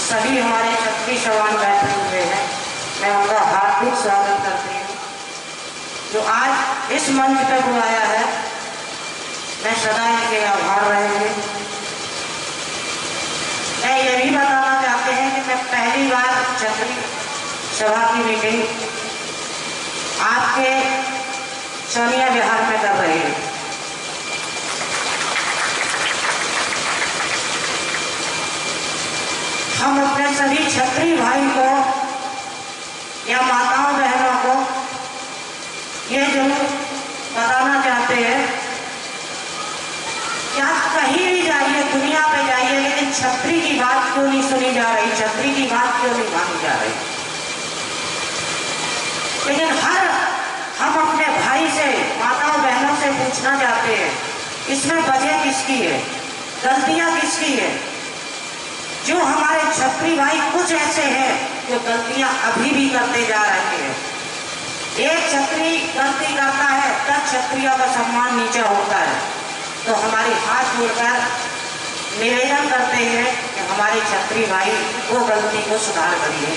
सभी हमारे छत्री जवान बैठे हुए हैं, मैं उनका हार्दिक स्वागत करती हूँ। जो आज इस मंच पर बुलाया है, मैं सदा इनके आभार रहेंगे। मैं ये भी बताना चाहते हैं कि मैं पहली बार छत्री सभा की मीटिंग आपके सोनिया विहार में कर रही हूँ। हम अपने सभी छत्री भाई को या माताओं बहनों को ये जरूर बताना चाहते हैं कि आप कहीं भी जाइए, दुनिया पे जाइए, लेकिन छत्री की बात क्यों नहीं सुनी जा रही, छत्री की बात क्यों नहीं मानी जा रही। लेकिन हम अपने भाई से, माताओं बहनों से पूछना चाहते हैं, इसमें वजह किसकी है, गलतियां किसकी है। जो हमारे छत्री भाई कुछ ऐसे हैं जो गलतियां अभी भी करते जा रहे हैं। एक छत्री गलती करता है, 10 क्षत्रियों का सम्मान नीचा होता है। तो हमारे हाथ जोड़कर निवेदन करते हैं कि हमारे छत्री भाई वो गलती को सुधार करिए।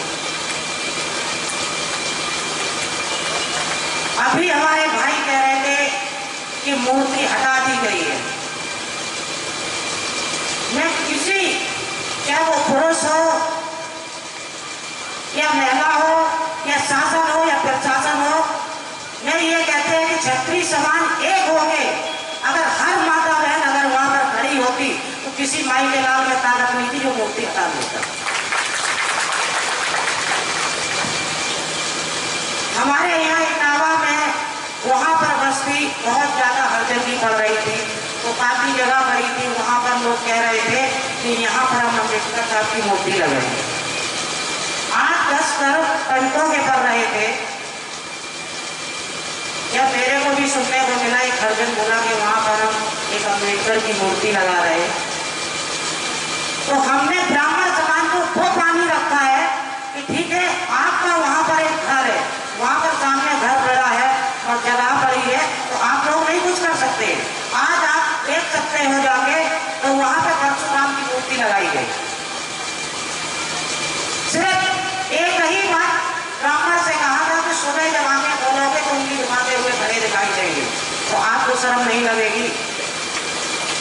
अभी हमारे भाई कह रहे थे कि मूर्ति हटा दी गई है। मैं किसी, चाहे वो पुरुष हो या महिला हो या शासन हो या प्रशासन हो, मैं ये कहते हैं कि छत्री समान एक होंगे। अगर हर माता बहन अगर वहां पर खड़ी होती तो किसी माई के लाल में ताकत नहीं थी जो मूर्ति हटा देता। हमारे यहाँ इटावा में वहां पर बस्ती बहुत ज्यादा हड़चंडी पड़ रही थी, तो काफी जगह पड़ी थी। वहां पर लोग कह रहे थे कि यहाँ पर हम अम्बेडकर साहब की मूर्ति लगाएंगे। 8-10 करोड़ पंडितों के पड़ रहे थे। या मेरे को भी सुनने को मिला, एक हरजन बोला कि वहां पर हम एक अम्बेडकर की मूर्ति लगा रहे। तो हमने ब्राह्मण समाज को वो पानी रखा है कि ठीक है, आपका वहां पर एक घर है, वहां पर सामने घर बड़ा है और जगह पड़ी है, तो आप लोग नहीं कुछ कर सकते। आज आप देख सकते हो जाके, तो वहां पे परशुराम की मूर्ति लगाई गई। सिर्फ एक ही बात ब्राह्मण से कहा था कि सुबह जब आके बोलोगे तो उनकी दिखाते हुए खड़े दिखाई देंगे, तो आपको शर्म नहीं लगेगी।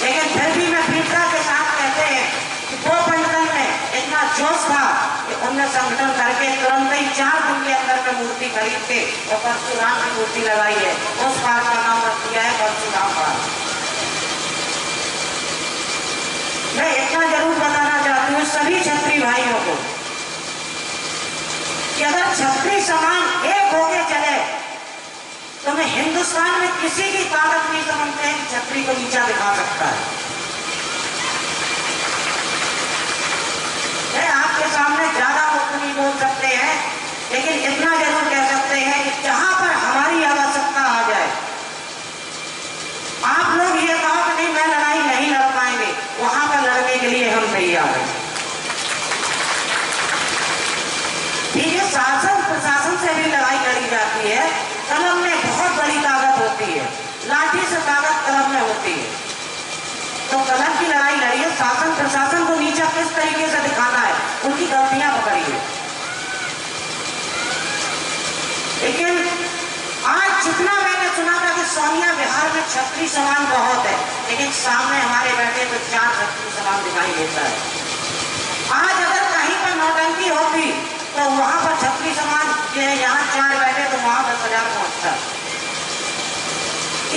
लेकिन फिर भी मैं पीड़िता के साथ कहते हैं कि वो पंडितन में इतना जोश था कि उनने संगठन करके तुरंत ही 4 दिन के अंदर में मूर्ति खरीद के और परशुराम की मूर्ति लगाई है। उस पार्क का नाम रख दिया है परशुराम पार्क। मैं इतना जरूर बताना चाहती हूँ सभी छत्री भाइयों को कि अगर छत्री समान एक होके चले तो मैं हिंदुस्तान में किसी की ताकत नहीं समझते हैं कि छत्री को नीचा दिखा सकता है। मैं आपके सामने ज्यादा मुक्त नहीं बोल सकते हैं, लेकिन इतना जरूर कह सकते हैं कि जहां पर हमारी आवश्यकता आ जाए, आप लोग ये कहो कि नहीं मैं लड़ाई नहीं लड़ पाएंगे, वहां पर लड़ने के लिए हम तैयार हैं। ठीक है, शासन प्रशासन से भी लड़ाई लड़ी जाती है। कलम में बहुत बड़ी ताकत होती है, लाठी से ताकत कलम में होती है। तो कलम की लड़ाई लड़िए, शासन प्रशासन को नीचा किस तरीके से दिखाना है, उनकी गलतियां पकड़िए। लेकिन आज जितना मैंने सुना था कि सोनिया विहार में छत्री समान बहुत है, लेकिन सामने हमारे बैठे तो 4 छत्री समान दिखाई देता है। आज अगर कहीं पर नौटंकी होती तो वहां पर छत्री समान यहाँ 4 बैठे तो वहां 10,000 पहुंचता।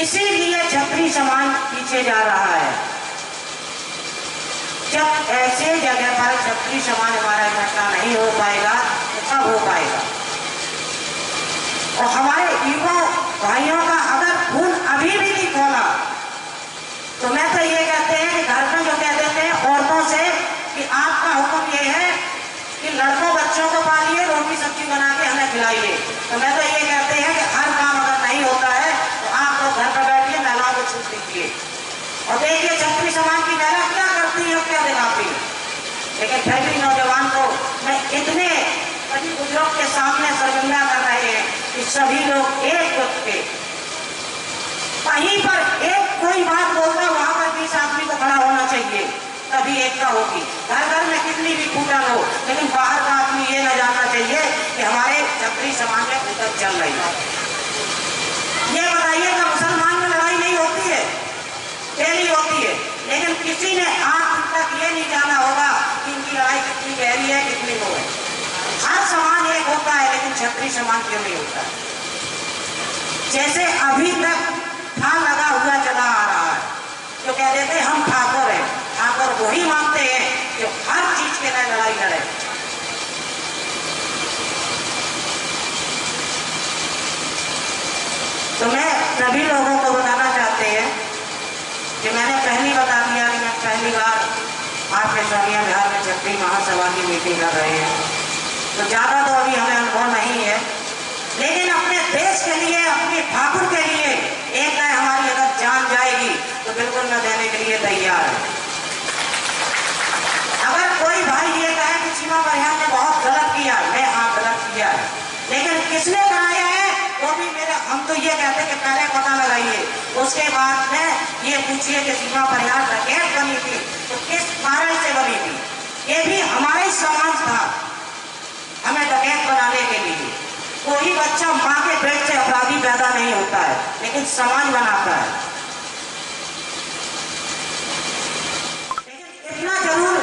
इसीलिए छत्री समान पीछे जा रहा है। जब ऐसे जगह पर छत्री समान हमारा इकट्ठा नहीं हो पाएगा तो कब हो पाएगा। और हमारे युवा भाइयों का अगर खून अभी भी नहीं खोला तो मैं तो ये कहते हैं कि घर में जो कह देते हैं औरतों से कि आपका हुक्म ये है कि लड़कों बच्चों को पालिए, रोटी सब्जी बना के हमें खिलाइए। तो मैं तो ये कहते हैं कि हर काम अगर नहीं होता है तो आप लोग घर पर बैठिए, महिलाओं को छूट दीजिए और देखिए छत्री समाज की महिला क्या करती है, क्या दिखाती है। लेकिन फिर भी नौजवान को मैं इतने बड़ी बुजुर्ग के सामने शर्मिंदा कर रहे हैं कि सभी लोग एक वक्त पे कहीं पर एक कोई बात बोलता वहां पर 20 आदमी को खड़ा होना चाहिए, तभी एकता होगी। घर घर में कितनी भी फूटा हो, चल रही है। ये बताइएगा मुसलमान में लड़ाई नहीं होती है, डेली होती है, लेकिन किसी ने आज तक ये नहीं जाना होगा कि इनकी लड़ाई कितनी गहरी है, कितनी वो है। हर समाज एक होता है, लेकिन क्षत्रिय समाज क्यों नहीं होता? जैसे अभी तक था लगा हुआ चला आ रहा है, जो कह देते हम ठाकुर हैं, ठाकुर वही मानते हैं जो हर चीज के लिए लड़ाई लड़े। तो मैं सभी लोगों को बताना चाहते हैं कि मैंने पहली बता दिया कि मैं पहली बार आपके सोनिया बिहार में क्षत्रिय महासभा की मीटिंग कर रहे हैं, तो ज्यादा तो अभी हमें अनुभव नहीं है, लेकिन अपने देश के लिए, अपने ठाकुर के लिए एक राय हमारी अगर जान जाएगी तो बिल्कुल मैं देने के लिए तैयार है। अगर कोई भाई ये कहे कि सीमा परिहार ने बहुत गलत किया, मैं हाँ गलत किया है, लेकिन किसने कराया है वो भी मेरे, हम तो ये कहते हैं कि पहले पता लगाइए, उसके बाद में ये पूछिए कि सीमा परिहार डकैत बनी थी तो किस कारण से बनी थी। ये भी हमारा ही समाज था हमें डकैत बनाने के लिए। कोई बच्चा माँ के पेट से अपराधी पैदा नहीं होता है, लेकिन समाज बनाता है। लेकिन इतना जरूर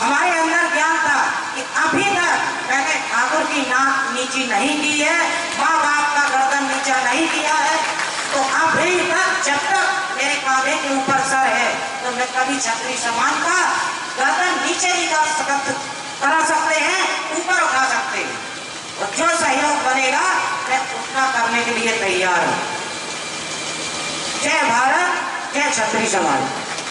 हमारे अंदर ज्ञान था कि अभी तक मैंने ठाकुर की नाक नीची नहीं की है, माँ बाप का गर्दन नीचा नहीं किया है, तो अभी तक जब तक मेरे कांधे के ऊपर सर है तो मैं कभी क्षत्रिय समाज का गर्दन नीचे नहीं करा सकते हैं, ऊपर उठा सकते हैं, और जो सहयोग बनेगा मैं उतना करने के लिए तैयार हूं। जय भारत, जय क्षत्रिय समाज।